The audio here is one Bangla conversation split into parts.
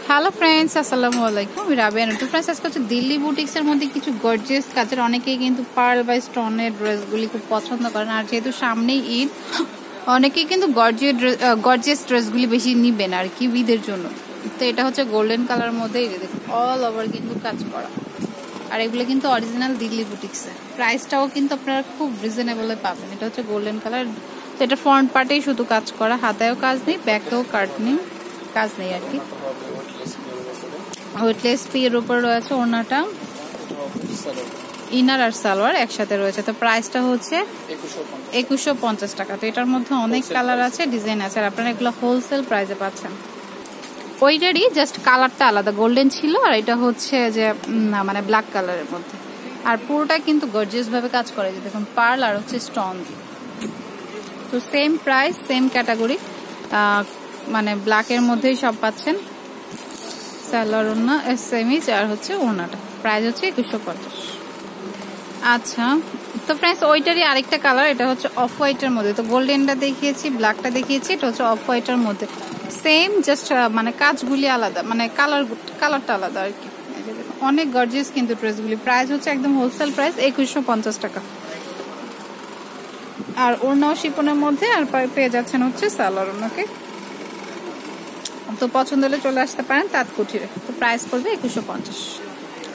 হ্যালো ফ্রেন্ডস, আসসালামু আলাইকুম। আমি রাবিয়া নটু। ফ্রেন্ডস, আজকে হচ্ছে দিল্লি বুটিক্সের মধ্যে কিছু গর্জিয়াস কাজের, অনেকেই কিন্তু পার্ল বা স্টোনের ড্রেসগুলি খুব পছন্দ করেন। আর যেহেতু সামনেই ঈদ, অনেকেই কিন্তু গর্জিয়াস ড্রেসগুলি বেশি নিবেন আর কি ঈদের জন্য। তো এটা হচ্ছে গোল্ডেন কালার মধ্যে অল ওভার কিন্তু কাজ করা, আর এগুলো কিন্তু অরিজিনাল দিল্লি বুটিক্সে। প্রাইসটাও কিন্তু আপনারা খুব রিজনেবলে পাবেন। এটা হচ্ছে গোল্ডেন কালার। তো এটা ফ্রন্ট পার্টেই শুধু কাজ করা, হাতেও কাজ নেই, ব্যাকেও কাজ নেই আর কি। ওয়েটলেস পিয়ের উপর রয়েছে ওড়নাটা, ইনার আর সালোয়ার একসাথে রয়েছে। তো প্রাইসটা হচ্ছে 2150 টাকা। তো এটার মধ্যে অনেক কালার আছে, ডিজাইন আছে, আর আপনারা এগুলো হোলসেল প্রাইসে পাচ্ছেন। ওইটারই জাস্ট কালারটা আলাদা, গোল্ডেন ছিল, আর এটা হচ্ছে যে মানে ব্ল্যাক কালারের মধ্যে। আর পুরোটা কিন্তু গর্জিয়াস ভাবে কাজ করে, যে দেখুন পার্ল আর হচ্ছে স্টোন। তো সেম প্রাইস, সেম ক্যাটাগরি, মানে ব্ল্যাকের মধ্যেই সব পাচ্ছেন। সালোয়ার ওড়না সেমিজ আর হচ্ছে ওড়নাটা প্রাইস হচ্ছে 2150। আচ্ছা, তো ফ্রেন্ডস ওইটারই আরেকটা কালার, এটা হচ্ছে অফ হোয়াইটের মধ্যে। তো গোল্ডেনটা দেখিয়েছি, ব্ল্যাকটা দেখিয়েছি, এটা হচ্ছে অফ হোয়াইটের মধ্যে। সেম, জাস্ট মানে কাজগুলি আলাদা, মানে কালারটা আলাদা আর কি। অনেক গর্জিয়াস কিন্তু ড্রেসগুলি। প্রাইস হচ্ছে একদম হোলসেল প্রাইস 2150 টাকা। আর ওড়নাও শিপনের মধ্যে, আর পেয়ে যাচ্ছেন হচ্ছে সালোয়ার ওড়নাকে। তো পছন্দ হলে চলে আসতে পারেন তাঁত কুঠিরে। তো প্রাইস পড়বে 2150।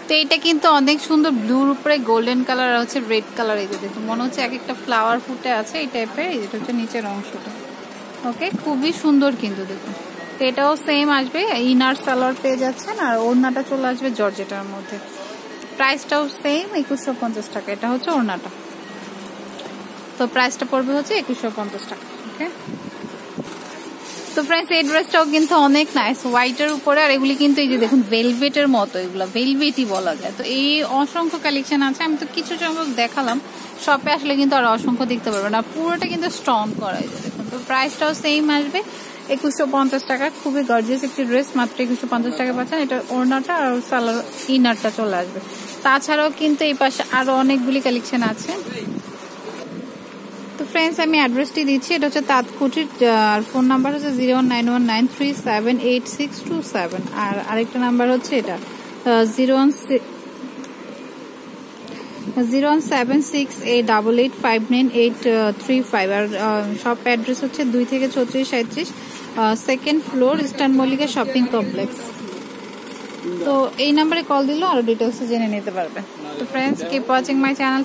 তো এইটা কিন্তু অনেক সুন্দর, ব্লুর উপরে গোল্ডেন কালার আর হচ্ছে রেড কালার। এই যে দেখুন, মনে হচ্ছে এক একটা ফ্লাওয়ার ফুটে আছে এই টাইপের। এটা হচ্ছে নিচের অংশটা। ওকে, খুবই সুন্দর কিন্তু দেখুন। তো এটাও সেম আসবে, ইনার সালোয়ার পেয়ে যাচ্ছেন, আর ওড়নাটা চলে আসবে জর্জেটার মধ্যে। প্রাইসটাও সেম 2150 টাকা। এটা হচ্ছে ওড়নাটা। তো প্রাইসটা পড়বে হচ্ছে 2150 টাকা। ওকে, তো ফ্রেন্ডস এই ড্রেসটাও কিন্তু অনেক নাইস, হোয়াইটের উপরে। আর এগুলি কিন্তু এই যে দেখুন ভেলভেটের মতো, এগুলো ভেলভেটই বলা যায়। তো এই অসংখ্য কালেকশন আছে, আমি তো কিছু সংখ্যক দেখালাম, শপে আসলে কিন্তু আর অসংখ্য দেখতে পারবেন। আর পুরোটা কিন্তু স্টোন করা, এই যে দেখুন। তো প্রাইসটাও সেম আসবে 2150 টাকা। খুবই গর্জিয়াস একটি ড্রেস, মাত্র 2150 টাকা পাচ্ছেন। এটা ওড়নাটা আর সালোয়ার ইনারটা চলে আসবে। তাছাড়াও কিন্তু এই পাশে আরো অনেকগুলি কালেকশন আছে। তো ফ্রেন্ডস আমি অ্যাড্রেসটি দিচ্ছি, এটা হচ্ছে তাঁত কুঠির, আর ফোন নাম্বার হচ্ছে 09193786627। আর আরেকটা নাম্বার হচ্ছে এটা 01768885985। আর শপ অ্যাড্রেস হচ্ছে 2 থেকে 3637, second floor, eastern Mallika shopping complex. তো এই নাম্বারে কল দিলেও আরো ডিটেলস জেনে নিতে পারবেন। তো friends, keep watching my channel.